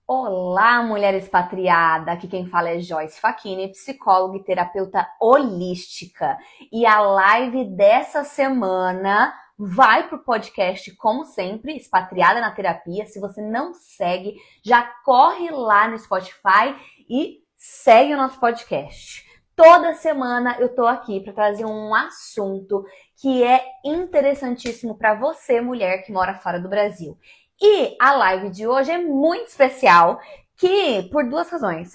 Olá, mulher expatriada! Aqui quem fala é Joyce Facchini, psicóloga e terapeuta holística. E a live dessa semana vai pro podcast, como sempre, Expatriada na Terapia. Se você não segue, já corre lá no Spotify e segue o nosso podcast. Toda semana eu tô aqui para trazer um assunto que é interessantíssimo para você, mulher que mora fora do Brasil. E a live de hoje é muito especial, que por duas razões.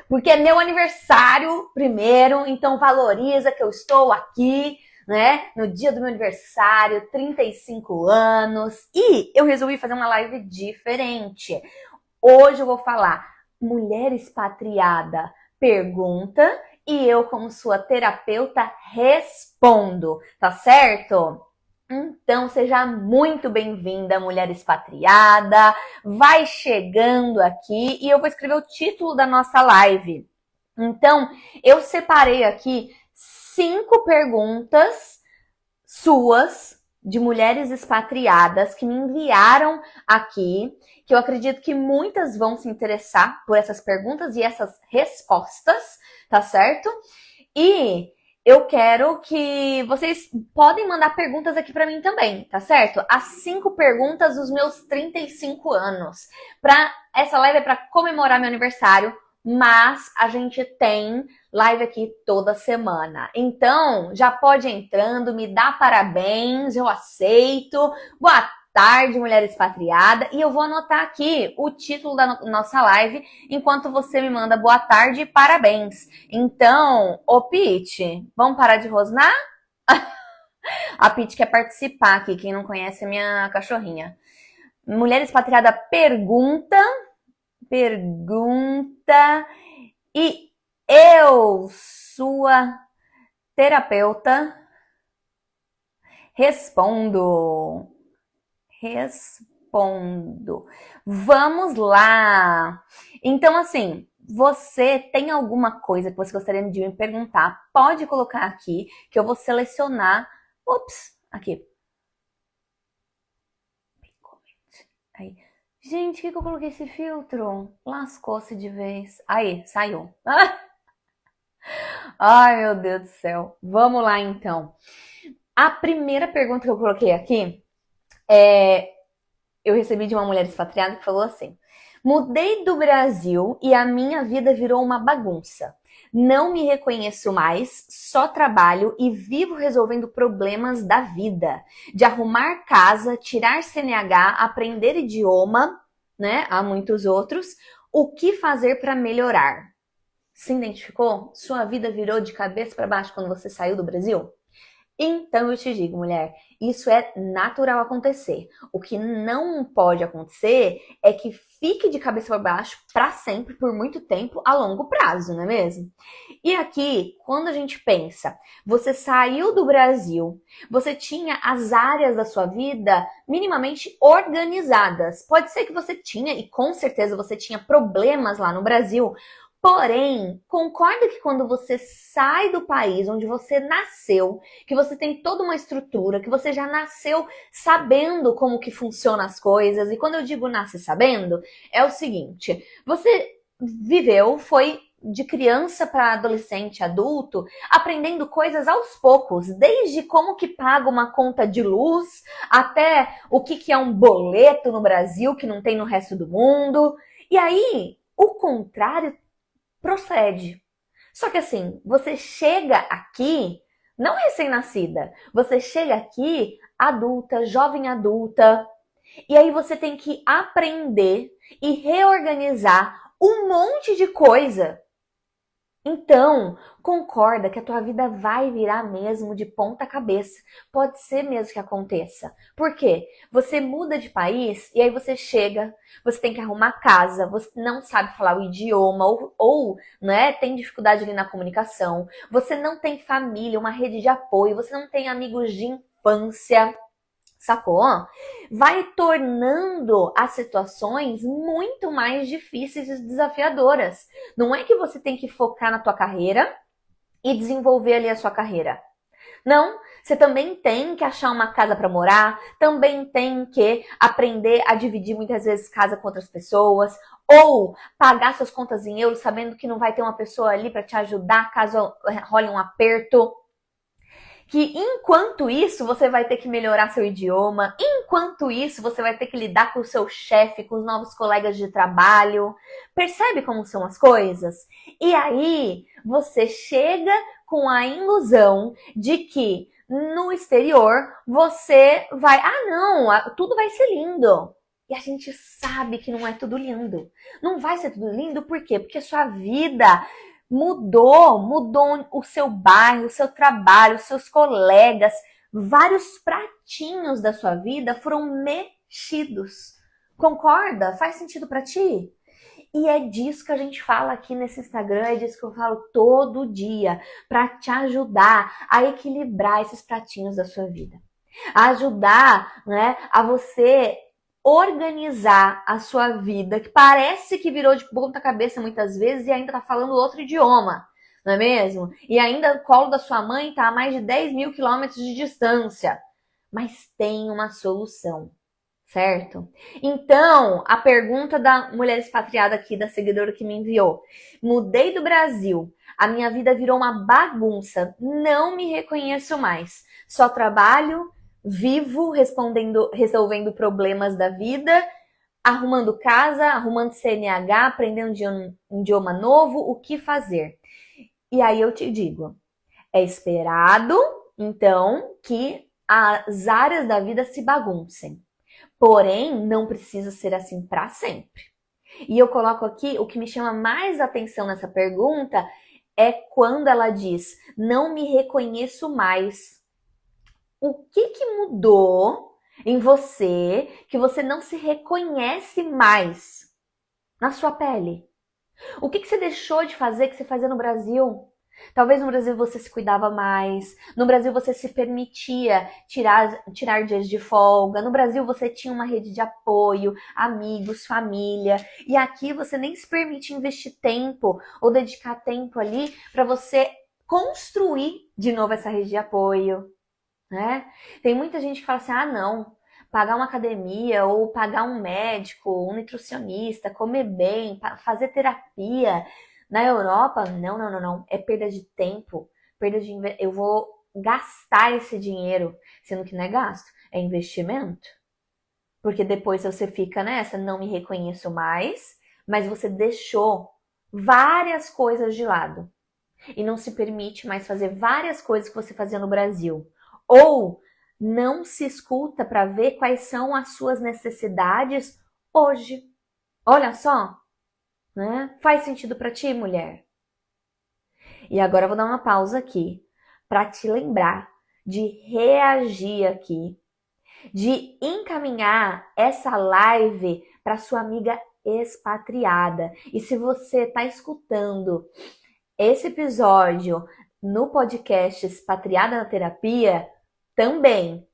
Porque é meu aniversário primeiro, então valoriza que eu estou aqui, né? No dia do meu aniversário, 35 anos. E eu resolvi fazer uma live diferente. Hoje eu vou falar mulher expatriada pergunta e eu, como sua terapeuta, respondo, tá certo? Então, seja muito bem-vinda, mulher expatriada. Vai chegando aqui e eu vou escrever o título da nossa live. Então, eu separei aqui 5 perguntas suas de mulheres expatriadas que me enviaram aqui, que eu acredito que muitas vão se interessar por essas perguntas e essas respostas, tá certo? E eu quero que vocês podem mandar perguntas aqui para mim também, tá certo? As 5 perguntas dos meus 35 anos. Essa live é para comemorar meu aniversário, mas a gente tem live aqui toda semana. Então, já pode ir entrando, me dá parabéns, eu aceito. Boa tarde, mulher expatriada. E eu vou anotar aqui o título da nossa live enquanto você me manda boa tarde e parabéns. Então, ô Pete, vamos parar de rosnar? A Pete quer participar aqui, quem não conhece é minha cachorrinha. Mulher expatriada pergunta, e eu, sua terapeuta, respondo. Vamos lá! Então, assim, você tem alguma coisa que você gostaria de me perguntar? Pode colocar aqui, que eu vou selecionar. Ups, aqui. Aí. Gente, por que eu coloquei esse filtro? Lascou-se de vez. Aí, saiu. Ai, meu Deus do céu. Vamos lá, então. A primeira pergunta que eu coloquei aqui eu recebi de uma mulher expatriada que falou assim: mudei do Brasil e a minha vida virou uma bagunça. Não me reconheço mais, só trabalho e vivo resolvendo problemas da vida. De arrumar casa, tirar CNH, aprender idioma, né? Há muitos outros. O que fazer para melhorar? Se identificou? Sua vida virou de cabeça para baixo quando você saiu do Brasil? Então eu te digo, mulher, isso é natural acontecer. O que não pode acontecer é que fique de cabeça para baixo para sempre, por muito tempo, a longo prazo, não é mesmo? E aqui, quando a gente pensa, você saiu do Brasil, você tinha as áreas da sua vida minimamente organizadas. Pode ser que você tinha, e com certeza você tinha problemas lá no Brasil. Porém, concorda que quando você sai do país onde você nasceu, que você tem toda uma estrutura, que você já nasceu sabendo como que funcionam as coisas, e quando eu digo nasce sabendo, é o seguinte, você viveu, foi de criança para adolescente, adulto, aprendendo coisas aos poucos, desde como que paga uma conta de luz, até o que é um boleto no Brasil, que não tem no resto do mundo, e aí, o contrário procede. Só que assim, você chega aqui, não recém-nascida, você chega aqui adulta, jovem adulta, e aí você tem que aprender e reorganizar um monte de coisa. Então, concorda que a tua vida vai virar mesmo de ponta cabeça. Pode ser mesmo que aconteça. Por quê? Você muda de país e aí você chega, você tem que arrumar casa, você não sabe falar o idioma ou né, tem dificuldade ali na comunicação, você não tem família, uma rede de apoio, você não tem amigos de infância. Sacou? Vai tornando as situações muito mais difíceis e desafiadoras. Não é que você tem que focar na tua carreira e desenvolver ali a sua carreira. Não, Você também tem que achar uma casa para morar, também tem que aprender a dividir muitas vezes casa com outras pessoas, ou pagar suas contas em euros, sabendo que não vai ter uma pessoa ali para te ajudar caso role um aperto. Que enquanto isso você vai ter que melhorar seu idioma, enquanto isso você vai ter que lidar com o seu chefe, com os novos colegas de trabalho. Percebe como são as coisas? E aí você chega com a ilusão de que no exterior você vai, não, tudo vai ser lindo. E a gente sabe que não é tudo lindo. Não vai ser tudo lindo, por quê? Porque a sua vida mudou o seu bairro, o seu trabalho, os seus colegas, vários pratinhos da sua vida foram mexidos. Concorda? Faz sentido para ti? E é disso que a gente fala aqui nesse Instagram, é disso que eu falo todo dia, para te ajudar a equilibrar esses pratinhos da sua vida. A ajudar, né, a você organizar a sua vida, que parece que virou de ponta cabeça muitas vezes e ainda tá falando outro idioma, não é mesmo? E ainda o colo da sua mãe tá a mais de 10 mil quilômetros de distância. Mas tem uma solução, certo? Então, a pergunta da mulher expatriada aqui, da seguidora que me enviou. Mudei do Brasil, a minha vida virou uma bagunça, não me reconheço mais. Só trabalho, vivo resolvendo problemas da vida, arrumando casa, arrumando CNH, aprendendo um idioma novo, o que fazer? E aí eu te digo, é esperado, então, que as áreas da vida se baguncem. Porém, não precisa ser assim para sempre. E eu coloco aqui, o que me chama mais atenção nessa pergunta é quando ela diz, não me reconheço mais. O que mudou em você que você não se reconhece mais na sua pele? O que você deixou de fazer que você fazia no Brasil? Talvez no Brasil você se cuidava mais, no Brasil você se permitia tirar dias de folga, no Brasil você tinha uma rede de apoio, amigos, família, e aqui você nem se permite investir tempo ou dedicar tempo ali para você construir de novo essa rede de apoio. Né? Tem muita gente que fala assim, não, pagar uma academia ou pagar um médico, um nutricionista, comer bem, fazer terapia na Europa, não, é perda de tempo, eu vou gastar esse dinheiro, sendo que não é gasto, é investimento. Porque depois você fica nessa, não me reconheço mais, mas você deixou várias coisas de lado e não se permite mais fazer várias coisas que você fazia no Brasil. Ou não se escuta para ver quais são as suas necessidades hoje. Olha só, né? Faz sentido para ti, mulher? E agora eu vou dar uma pausa aqui para te lembrar de reagir aqui, de encaminhar essa live para sua amiga expatriada. E se você está escutando esse episódio no podcast Expatriada na Terapia, também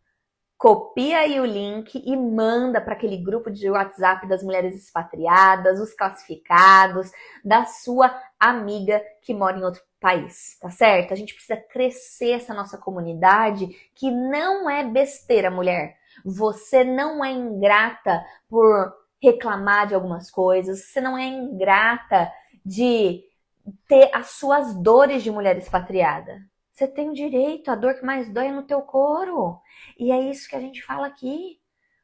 copia aí o link e manda para aquele grupo de WhatsApp das mulheres expatriadas, os classificados, da sua amiga que mora em outro país, tá certo? A gente precisa crescer essa nossa comunidade, que não é besteira, mulher. Você não é ingrata por reclamar de algumas coisas, você não é ingrata de ter as suas dores de mulher expatriada. Você tem o direito, a dor que mais dói é no teu couro. E é isso que a gente fala aqui,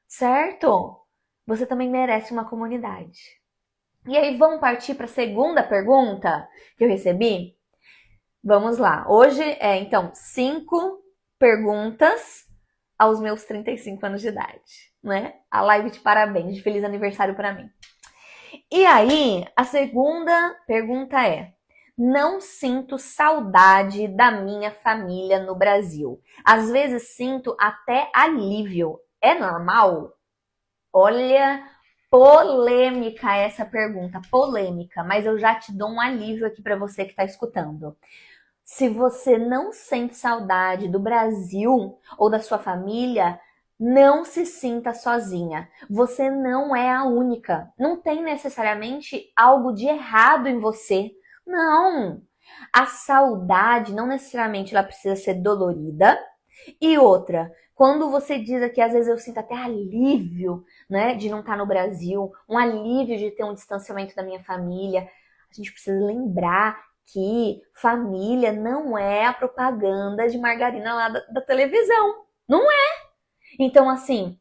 certo? Você também merece uma comunidade. E aí, vamos partir para a segunda pergunta que eu recebi? Vamos lá. Hoje então, 5 perguntas aos meus 35 anos de idade, né? A live de parabéns, de feliz aniversário para mim. E aí, a segunda pergunta é: não sinto saudade da minha família no Brasil. Às vezes sinto até alívio. É normal? Olha, polêmica essa pergunta, polêmica, mas eu já te dou um alívio aqui para você que está escutando. Se você não sente saudade do Brasil ou da sua família, não se sinta sozinha. Você não é a única. Não tem necessariamente algo de errado em você. Não! A saudade não necessariamente ela precisa ser dolorida E outra, quando você diz aqui, às vezes eu sinto até alívio, né, de não estar no Brasil, um alívio de ter um distanciamento da minha família, a gente precisa lembrar que família não é a propaganda de margarina lá da televisão. Não é. Então, assim,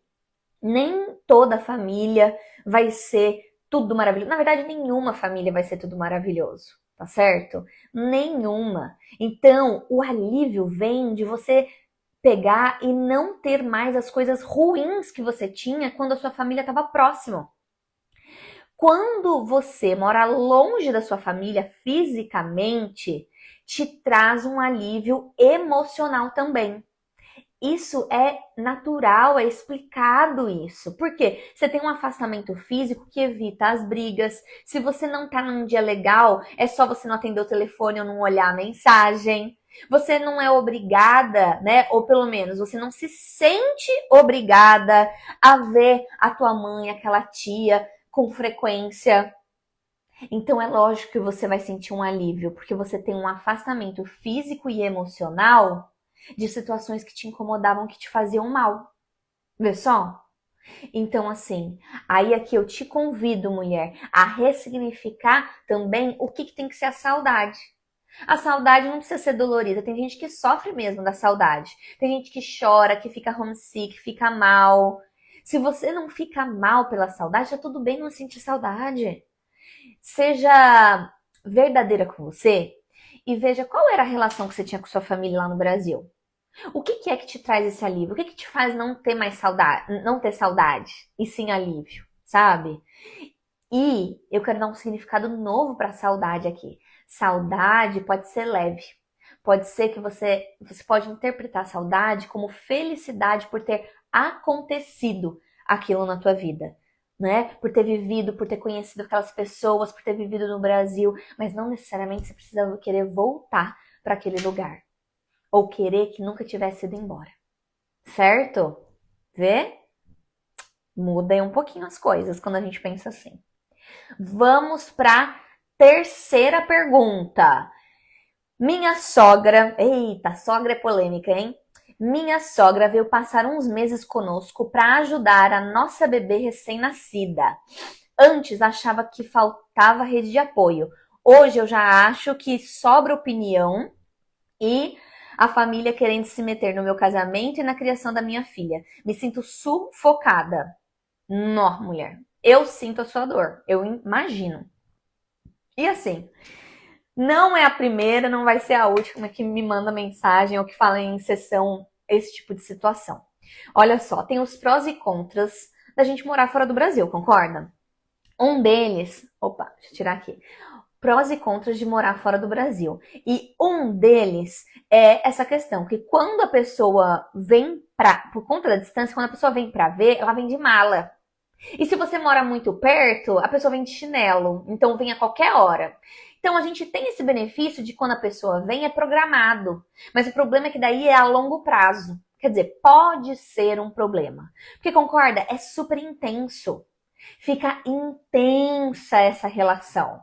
nem toda família vai ser tudo maravilhoso. Na verdade, nenhuma família vai ser tudo maravilhoso, tá certo? Nenhuma. Então, o alívio vem de você pegar e não ter mais as coisas ruins que você tinha quando a sua família estava próxima. Quando você mora longe da sua família fisicamente, te traz um alívio emocional também. Isso é natural, é explicado isso. Por quê? Você tem um afastamento físico que evita as brigas. Se você não tá num dia legal, é só você não atender o telefone ou não olhar a mensagem. Você não é obrigada, né? Ou pelo menos você não se sente obrigada a ver a tua mãe, aquela tia, com frequência. Então é lógico que você vai sentir um alívio, porque você tem um afastamento físico e emocional de situações que te incomodavam, que te faziam mal. Vê só? Então, assim, aí aqui eu te convido, mulher, a ressignificar também o que tem que ser a saudade. A saudade não precisa ser dolorida. Tem gente que sofre mesmo da saudade. Tem gente que chora, que fica homesick, fica mal. Se você não fica mal pela saudade, tá tudo bem não sentir saudade. Seja verdadeira com você e veja qual era a relação que você tinha com sua família lá no Brasil. O que é que te traz esse alívio? O que te faz não ter mais saudade, não ter saudade e sim alívio, sabe? E eu quero dar um significado novo para saudade aqui. Saudade pode ser leve. Pode ser que você pode interpretar a saudade como felicidade por ter acontecido aquilo na tua vida, né? Por ter vivido, por ter conhecido aquelas pessoas, por ter vivido no Brasil, mas não necessariamente você precisa querer voltar para aquele lugar ou querer que nunca tivesse ido embora. Certo? Vê? Muda aí um pouquinho as coisas quando a gente pensa assim. Vamos para terceira pergunta. Minha sogra, eita, sogra é polêmica, hein? Minha sogra veio passar uns meses conosco para ajudar a nossa bebê recém-nascida. Antes achava que faltava rede de apoio. Hoje eu já acho que sobra opinião e a família querendo se meter no meu casamento e na criação da minha filha. Me sinto sufocada. Nó, mulher. Eu sinto a sua dor. Eu imagino. E assim, não é a primeira, não vai ser a última que me manda mensagem ou que fala em sessão esse tipo de situação. Olha só, tem os prós e contras da gente morar fora do Brasil, concorda? Um deles, opa, deixa eu tirar aqui. Prós e contras de morar fora do Brasil. E um deles é essa questão, que quando a pessoa vem por conta da distância, quando a pessoa vem pra ver, ela vem de mala. E se você mora muito perto, a pessoa vem de chinelo, então vem a qualquer hora. Então a gente tem esse benefício de quando a pessoa vem, é programado. Mas o problema é que daí é a longo prazo. Quer dizer, pode ser um problema. Porque concorda? É super intenso. Fica intensa essa relação.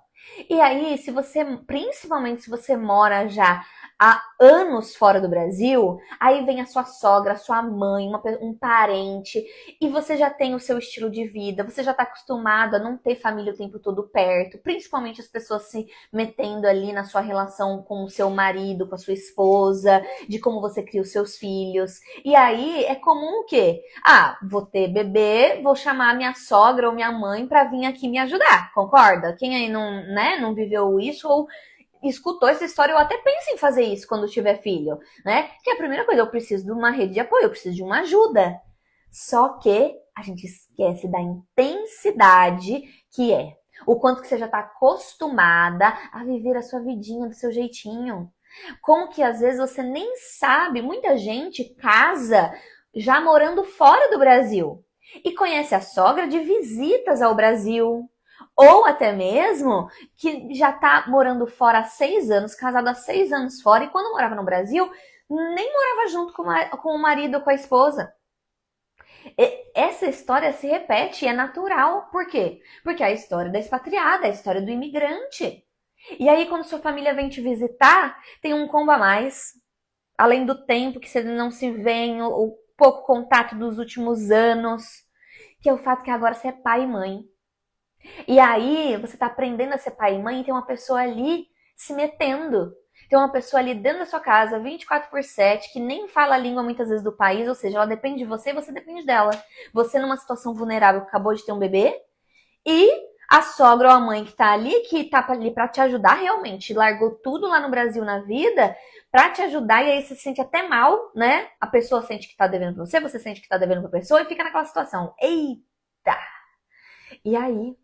E aí, se você, principalmente se você mora já há anos fora do Brasil, aí vem a sua sogra, a sua mãe, um parente, e você já tem o seu estilo de vida, você já está acostumado a não ter família o tempo todo perto, principalmente as pessoas se metendo ali na sua relação com o seu marido, com a sua esposa, de como você cria os seus filhos. E aí é comum o quê? Ah, vou ter bebê, vou chamar minha sogra ou minha mãe para vir aqui me ajudar, concorda? Quem aí não, né, não viveu isso ou escutou essa história, eu até penso em fazer isso quando tiver filho, né? Que é a primeira coisa, eu preciso de uma rede de apoio, eu preciso de uma ajuda. Só que a gente esquece da intensidade que é. O quanto que você já está acostumada a viver a sua vidinha do seu jeitinho. Como que às vezes você nem sabe, muita gente casa já morando fora do Brasil e conhece a sogra de visitas ao Brasil. Ou até mesmo que já tá morando fora há 6 anos, casado há 6 anos fora, e quando morava no Brasil, nem morava junto com o marido ou com a esposa. Essa história se repete e é natural. Por quê? Porque é a história da expatriada, a história do imigrante. E aí, quando sua família vem te visitar, tem um combo a mais. além do tempo que você não se vê, o pouco contato dos últimos anos, que é o fato que agora você é pai e mãe. E aí, você tá aprendendo a ser pai e mãe e tem uma pessoa ali se metendo. Tem uma pessoa ali dentro da sua casa, 24/7, que nem fala a língua muitas vezes do país, ou seja, ela depende de você e você depende dela. Você numa situação vulnerável, acabou de ter um bebê, e a sogra ou a mãe que tá ali, que tá ali pra te ajudar realmente, largou tudo lá no Brasil na vida pra te ajudar, e aí você se sente até mal, né? A pessoa sente que tá devendo pra você sente que tá devendo pra pessoa, e fica naquela situação. Eita! E aí,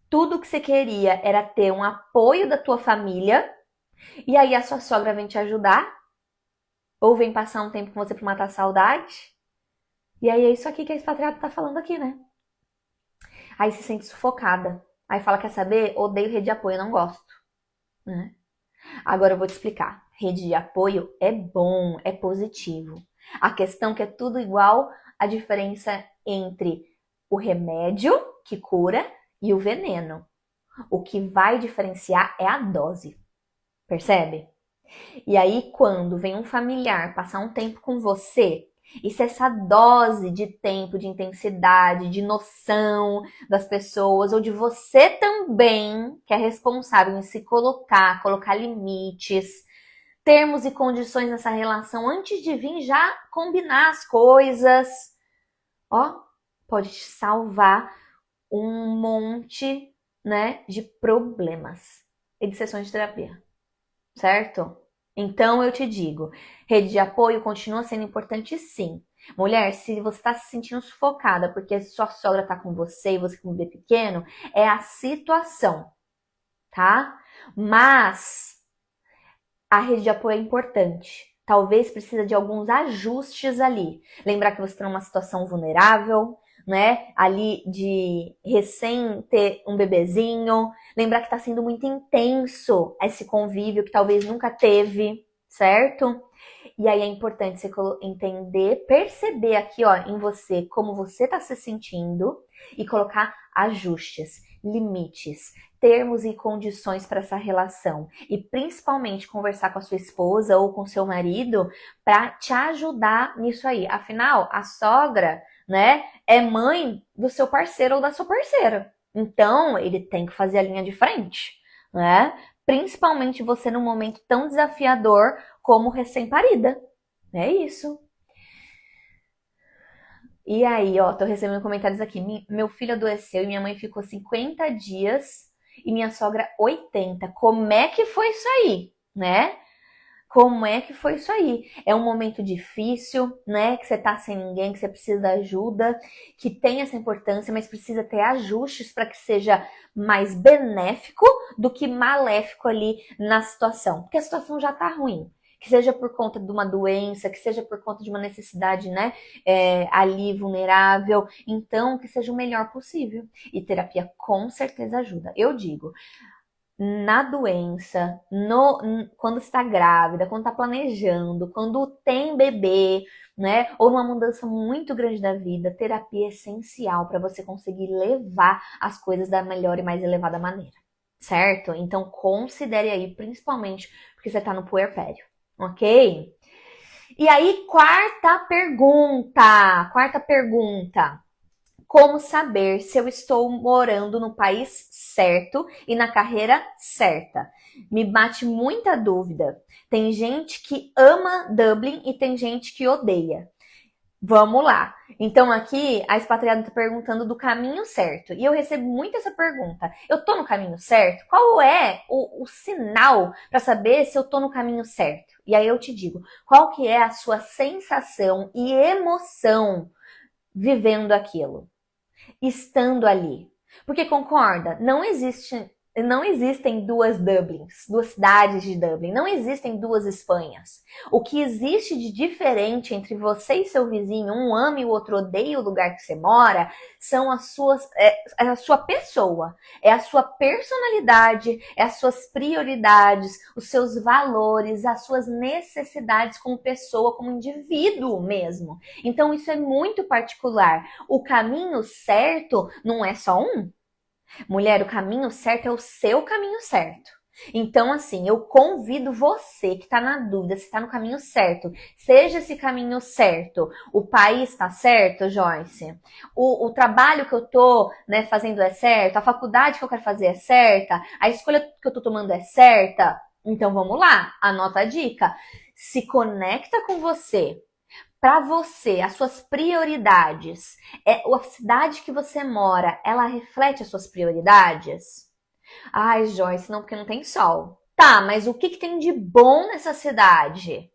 tudo que você queria era ter um apoio da tua família, e aí a sua sogra vem te ajudar, ou vem passar um tempo com você pra matar a saudade, e aí é isso aqui que a expatriada tá falando aqui, né? Aí se sente sufocada. Aí fala, quer saber? Odeio rede de apoio, não gosto. Né? Agora eu vou te explicar. Rede de apoio é bom, é positivo. A questão é que é tudo igual, a diferença entre o remédio que cura e o veneno. O que vai diferenciar é a dose. Percebe? E aí, quando vem um familiar passar um tempo com você, e se essa dose de tempo, de intensidade, de noção das pessoas, ou de você também, que é responsável em se colocar limites, termos e condições nessa relação, antes de vir já combinar as coisas, ó, pode te salvar um monte, né, de problemas e de sessões de terapia. Certo? Então eu te digo, rede de apoio continua sendo importante sim. Mulher, se você está se sentindo sufocada porque sua sogra está com você e você com um bebê pequeno, é a situação, tá? Mas a rede de apoio é importante. Talvez precisa de alguns ajustes ali. Lembrar que você está numa situação vulnerável, né? Ali de recém ter um bebezinho. Lembrar que está sendo muito intenso esse convívio que talvez nunca teve, certo? E aí é importante você entender, perceber aqui, ó, em você como você está se sentindo e colocar ajustes, limites, termos e condições para essa relação. E principalmente conversar com a sua esposa ou com seu marido para te ajudar nisso aí. Afinal, a sogra, né, é mãe do seu parceiro ou da sua parceira. Então, ele tem que fazer a linha de frente, né? Principalmente você num momento tão desafiador como recém-parida. É isso. E aí, ó, tô recebendo comentários aqui. Meu filho adoeceu e minha mãe ficou 50 dias e minha sogra 80. Como é que foi isso aí, né? Como é que foi isso aí? É um momento difícil, né? Que você tá sem ninguém, que você precisa de ajuda, que tem essa importância, mas precisa ter ajustes para que seja mais benéfico do que maléfico ali na situação. Porque a situação já tá ruim. Que seja por conta de uma doença, que seja por conta de uma necessidade, né? Ali vulnerável. Então, que seja o melhor possível. E terapia com certeza ajuda. Eu digo, na doença, quando está grávida, quando está planejando, quando tem bebê, né? Ou numa mudança muito grande da vida, terapia é essencial para você conseguir levar as coisas da melhor e mais elevada maneira, certo? Então considere aí, principalmente porque você está no puerpério, ok? E aí, quarta pergunta. Como saber se eu estou morando no país certo e na carreira certa? Me bate muita dúvida. Tem gente que ama Dublin e tem gente que odeia. Vamos lá. Então aqui a expatriada está perguntando do caminho certo. E eu recebo muito essa pergunta. Eu tô no caminho certo? Qual é o sinal para saber se eu tô no caminho certo? E aí eu te digo, qual que é a sua sensação e emoção vivendo aquilo? Estando ali. Porque concorda, não existem duas Dublins, duas cidades de Dublin, não existem duas Espanhas. O que existe de diferente entre você e seu vizinho, um ama e o outro odeia o lugar que você mora, são é a sua pessoa, é a sua personalidade, é as suas prioridades, os seus valores, as suas necessidades como pessoa, como indivíduo mesmo. Então isso é muito particular. O caminho certo não é só um. Mulher, o caminho certo é o seu caminho certo. Então, assim, eu convido você que tá na dúvida se tá no caminho certo, seja esse caminho certo, o país tá certo, Joyce? O trabalho que eu tô, né, fazendo é certo? A faculdade que eu quero fazer é certa? A escolha que eu tô tomando é certa? Então, vamos lá, anota a dica. Se conecta com você. Para você, as suas prioridades, a cidade que você mora, ela reflete as suas prioridades? Ai, Joyce, não, porque não tem sol. Tá, mas o que que tem de bom nessa cidade?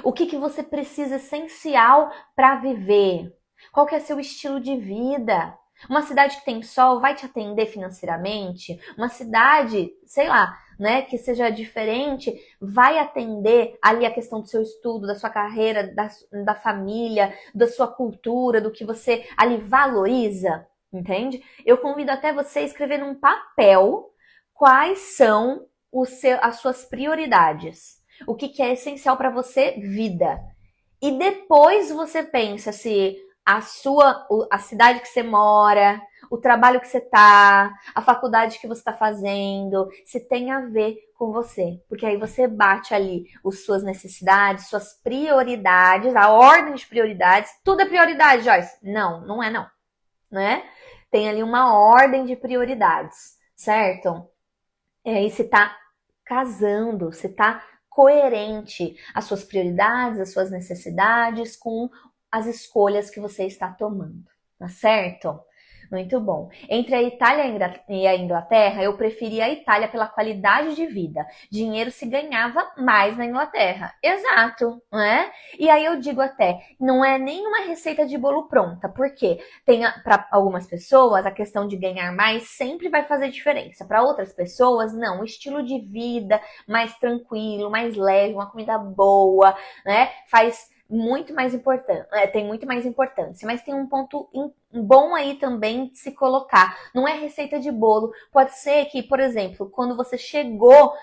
O que que você precisa essencial para viver? Qual que é seu estilo de vida? Uma cidade que tem sol vai te atender financeiramente? Uma cidade, sei lá, né, que seja diferente, vai atender ali a questão do seu estudo, da sua carreira, da família, da sua cultura, do que você ali valoriza? Entende? Eu convido até você a escrever num papel quais são as suas prioridades. O que, que é essencial para você? Vida. E depois você pensa se a cidade que você mora, o trabalho que você tá, a faculdade que você está fazendo, se tem a ver com você. Porque aí você bate ali as suas necessidades, suas prioridades, a ordem de prioridades. Tudo é prioridade, Joyce? Não, não é não. Né? Tem ali uma ordem de prioridades, certo? E aí você tá casando, você tá coerente as suas prioridades, as suas necessidades com as escolhas que você está tomando, tá certo? Muito bom. Entre a Itália e a Inglaterra, eu preferia a Itália pela qualidade de vida. Dinheiro se ganhava mais na Inglaterra. Exato, não é? E aí eu digo até, não é nenhuma receita de bolo pronta, porque tem para algumas pessoas a questão de ganhar mais sempre vai fazer diferença. Para outras pessoas, não. O estilo de vida mais tranquilo, mais leve, uma comida boa, né? Faz muito mais importante, tem muito mais importância, mas tem um ponto bom aí também de se colocar. Não é receita de bolo. Pode ser que, por exemplo, quando você chegou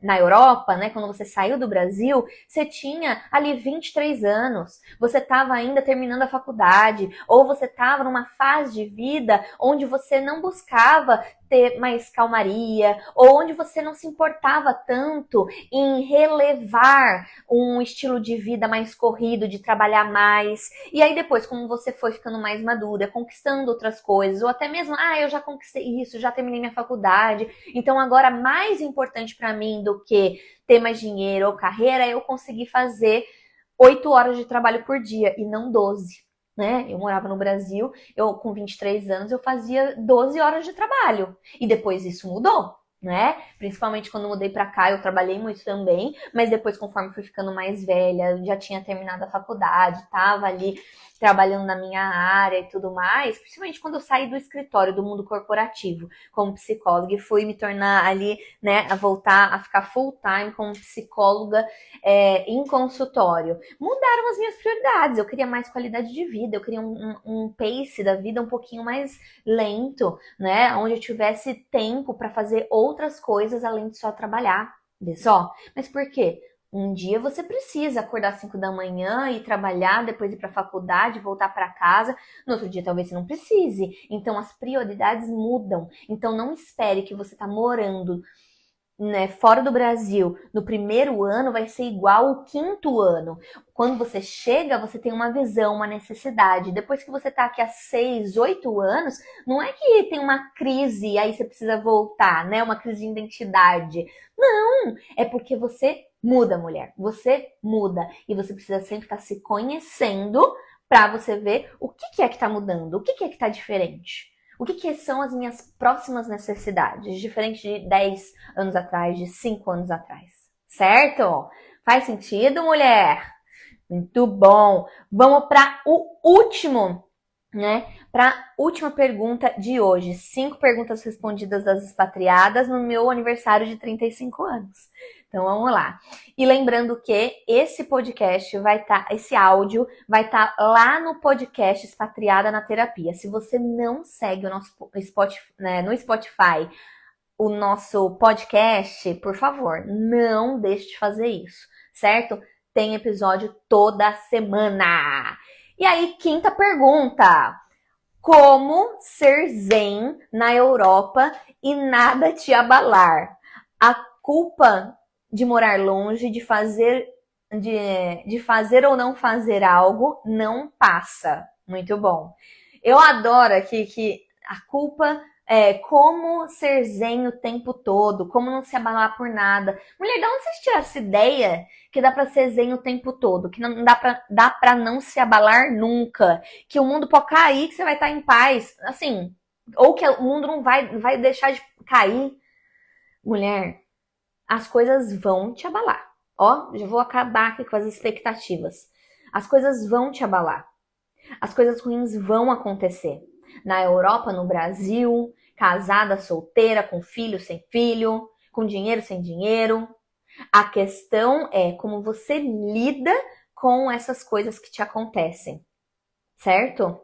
na Europa, né, quando você saiu do Brasil, você tinha ali 23 anos, você estava ainda terminando a faculdade, ou você estava numa fase de vida onde você não buscava ter mais calmaria, ou onde você não se importava tanto em relevar um estilo de vida mais corrido, de trabalhar mais. E aí depois, como você foi ficando mais madura, conquistando outras coisas, ou até mesmo, eu já conquistei isso, já terminei minha faculdade, então agora mais importante para mim do que ter mais dinheiro ou carreira é eu conseguir fazer 8 horas de trabalho por dia e não 12. Né? Eu morava no Brasil, eu com 23 anos eu fazia 12 horas de trabalho e depois isso mudou. Né? Principalmente quando mudei para cá, eu trabalhei muito também, mas depois, conforme fui ficando mais velha, já tinha terminado a faculdade, estava ali trabalhando na minha área e tudo mais, principalmente quando eu saí do escritório, do mundo corporativo, como psicóloga, e fui me tornar ali, né, a voltar a ficar full time como psicóloga em consultório. Mudaram as minhas prioridades, eu queria mais qualidade de vida, eu queria um pace da vida um pouquinho mais lento, né, onde eu tivesse tempo para fazer outras coisas além de só trabalhar. Vê só? Mas por quê? Um dia você precisa acordar às 5 da manhã e trabalhar, depois ir para a faculdade, voltar para casa. No outro dia talvez você não precise. Então as prioridades mudam. Então não espere que você está morando, né, fora do Brasil no primeiro ano vai ser igual o quinto ano. Quando você chega, você tem uma visão, uma necessidade. Depois que você está aqui há 6, 8 anos, não é que tem uma crise e aí você precisa voltar, né? Uma crise de identidade. Não, é porque você muda, mulher. Você muda e você precisa sempre estar se conhecendo para você ver o que é que está mudando, o que é que está diferente. O que são as minhas próximas necessidades, diferente de 10 anos atrás, de 5 anos atrás. Certo? Faz sentido, mulher? Muito bom. Vamos para o último, né? Para a última pergunta de hoje. 5 perguntas respondidas das expatriadas no meu aniversário de 35 anos. Então vamos lá. E lembrando que esse podcast vai estar, esse áudio vai estar lá no podcast Expatriada na Terapia. Se você não segue o nosso Spotify, né, no Spotify, o nosso podcast, por favor, não deixe de fazer isso, certo? Tem episódio toda semana. E aí, quinta pergunta. Como ser zen na Europa e nada te abalar. A culpa de morar longe, de fazer ou não fazer algo, não passa. Muito bom. Eu adoro aqui que a culpa é como ser zen o tempo todo, como não se abalar por nada. Mulher, de onde vocês tiraram essa ideia que dá pra ser zen o tempo todo? Que não dá pra não se abalar nunca? Que o mundo pode cair, que você vai estar em paz. Assim, ou que o mundo não vai deixar de cair. Mulher, as coisas vão te abalar. Ó, já vou acabar aqui com as expectativas. As coisas vão te abalar. As coisas ruins vão acontecer. Na Europa, no Brasil, casada, solteira, com filho, sem filho, com dinheiro, sem dinheiro. A questão é como você lida com essas coisas que te acontecem, certo?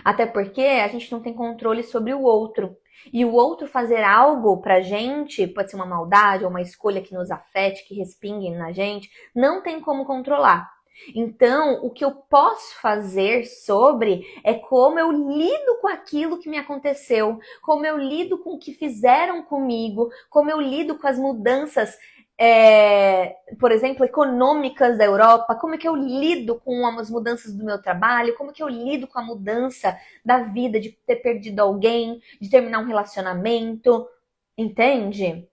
Até porque a gente não tem controle sobre o outro. E o outro fazer algo pra gente, pode ser uma maldade ou uma escolha que nos afete, que respingue na gente, não tem como controlar. Então, o que eu posso fazer sobre é como eu lido com aquilo que me aconteceu, como eu lido com o que fizeram comigo, como eu lido com as mudanças, por exemplo, econômicas da Europa, como é que eu lido com as mudanças do meu trabalho, como é que eu lido com a mudança da vida, de ter perdido alguém, de terminar um relacionamento, entende?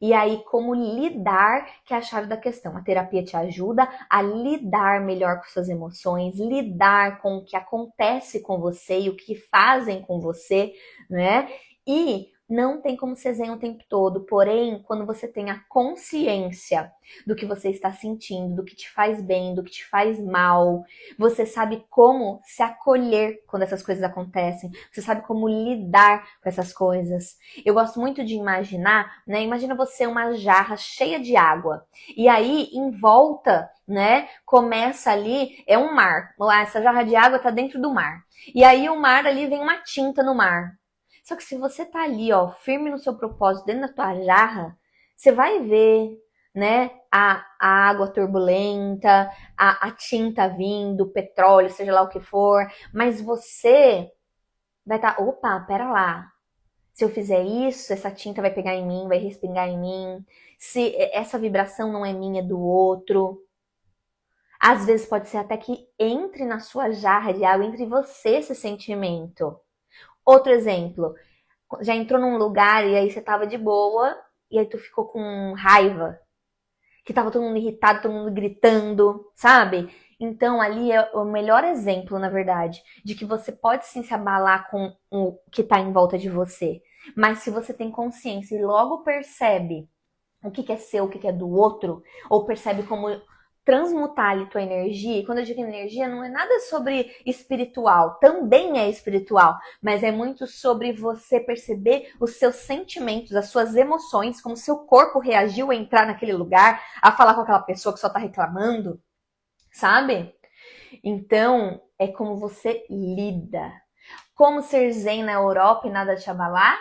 E aí, como lidar, que é a chave da questão. A terapia te ajuda a lidar melhor com suas emoções, lidar com o que acontece com você e o que fazem com você, né? E não tem como ser zen o tempo todo, porém, quando você tem a consciência do que você está sentindo, do que te faz bem, do que te faz mal, você sabe como se acolher quando essas coisas acontecem, você sabe como lidar com essas coisas. Eu gosto muito de imaginar, né? Imagina você uma jarra cheia de água, e aí em volta, né, começa ali, é um mar. Essa jarra de água tá dentro do mar. E aí o mar ali vem uma tinta no mar. Só que se você tá ali, ó, firme no seu propósito, dentro da tua jarra, você vai ver, né, a água turbulenta, a tinta vindo, o petróleo, seja lá o que for, mas você vai estar, opa, pera lá. Se eu fizer isso, essa tinta vai pegar em mim, vai respingar em mim. Se essa vibração não é minha, é do outro. Às vezes pode ser até que entre na sua jarra de água, entre você esse sentimento. Outro exemplo, já entrou num lugar e aí você tava de boa e aí tu ficou com raiva, que tava todo mundo irritado, todo mundo gritando, sabe? Então ali é o melhor exemplo, na verdade, de que você pode sim se abalar com o que tá em volta de você. Mas se você tem consciência e logo percebe o que é seu, o que é do outro, ou percebe como transmutar ali tua energia, e quando eu digo energia, não é nada sobre espiritual, também é espiritual, mas é muito sobre você perceber os seus sentimentos, as suas emoções, como seu corpo reagiu a entrar naquele lugar, a falar com aquela pessoa que só tá reclamando, sabe? Então, é como você lida. Como ser zen na Europa e nada te abalar?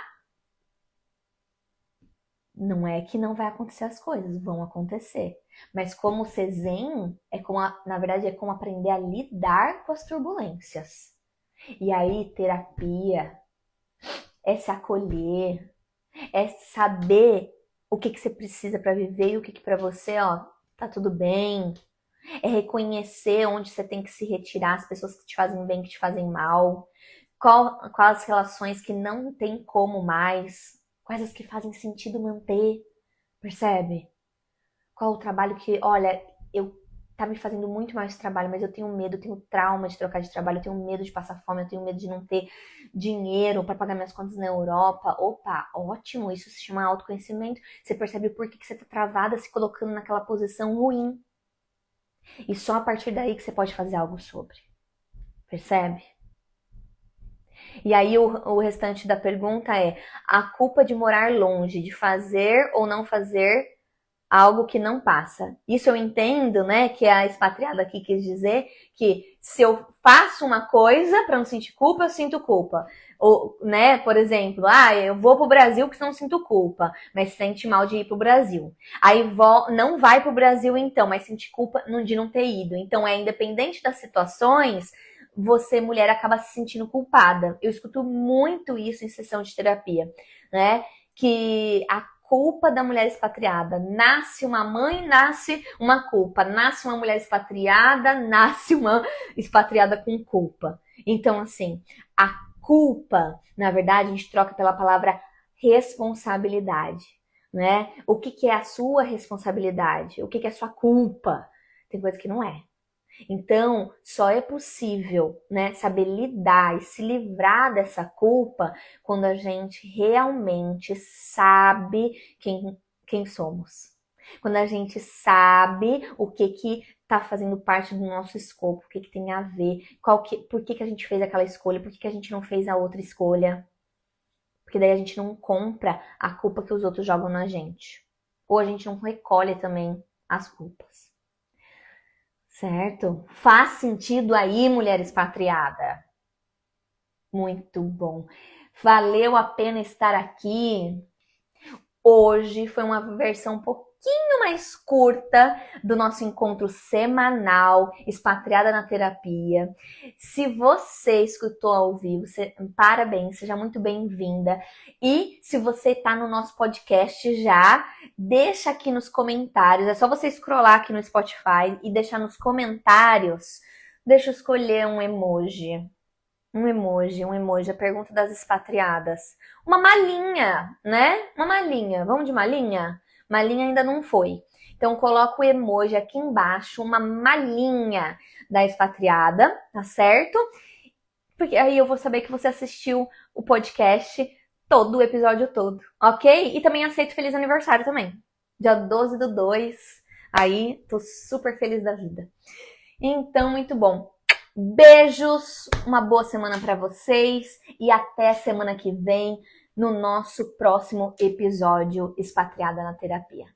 Não é que não vai acontecer as coisas, vão acontecer. Mas como ser zen, na verdade, é como aprender a lidar com as turbulências. E aí, terapia é se acolher, é saber o que você precisa para viver e o que para você, ó, tá tudo bem. É reconhecer onde você tem que se retirar, as pessoas que te fazem bem, que te fazem mal. Quais as relações que não tem como mais. Quais as que fazem sentido manter, percebe? Qual o trabalho que, olha, tá me fazendo muito mais trabalho, mas eu tenho medo, eu tenho trauma de trocar de trabalho, eu tenho medo de passar fome, eu tenho medo de não ter dinheiro para pagar minhas contas na Europa. Opa, ótimo, isso se chama autoconhecimento. Você percebe por que você tá travada se colocando naquela posição ruim. E só a partir daí que você pode fazer algo sobre. Percebe? E aí o restante da pergunta é: a culpa de morar longe, de fazer ou não fazer algo que não passa. Isso eu entendo, né, que a expatriada aqui quis dizer que se eu faço uma coisa para não sentir culpa, eu sinto culpa. Ou, né, por exemplo, eu vou pro Brasil porque não sinto culpa, mas sente mal de ir pro Brasil. Aí não vai pro Brasil então, mas sente culpa de não ter ido. Então é independente das situações, você, mulher, acaba se sentindo culpada. Eu escuto muito isso em sessão de terapia, né? Que a culpa da mulher expatriada. Nasce uma mãe, nasce uma culpa. Nasce uma mulher expatriada, nasce uma expatriada com culpa. Então, assim, a culpa, na verdade, a gente troca pela palavra responsabilidade, né? O que é a sua responsabilidade? O que é a sua culpa? Tem coisa que não é. Então, só é possível, né, saber lidar e se livrar dessa culpa quando a gente realmente sabe quem somos. Quando a gente sabe o que tá fazendo parte do nosso escopo, o que tem a ver, por que a gente fez aquela escolha, por que a gente não fez a outra escolha. Porque daí a gente não compra a culpa que os outros jogam na gente. Ou a gente não recolhe também as culpas. Certo? Faz sentido aí, mulher expatriada? Muito bom. Valeu a pena estar aqui. Hoje foi uma versão um pouquinho mais curta do nosso encontro semanal Expatriada na Terapia. Se você escutou ao vivo, parabéns, seja muito bem-vinda. E se você está no nosso podcast já, deixa aqui nos comentários. É só você scrollar aqui no Spotify e deixar nos comentários. Deixa eu escolher um emoji. Um emoji, a pergunta das expatriadas. Uma malinha, né? Uma malinha. Vamos de malinha? Malinha ainda não foi. Então, coloca o emoji aqui embaixo, uma malinha da expatriada, tá certo? Porque aí eu vou saber que você assistiu o podcast todo, o episódio todo, ok? E também aceito feliz aniversário também. Dia 12/2. Aí, tô super feliz da vida. Então, muito bom. Beijos, uma boa semana para vocês e até semana que vem no nosso próximo episódio Expatriada na Terapia.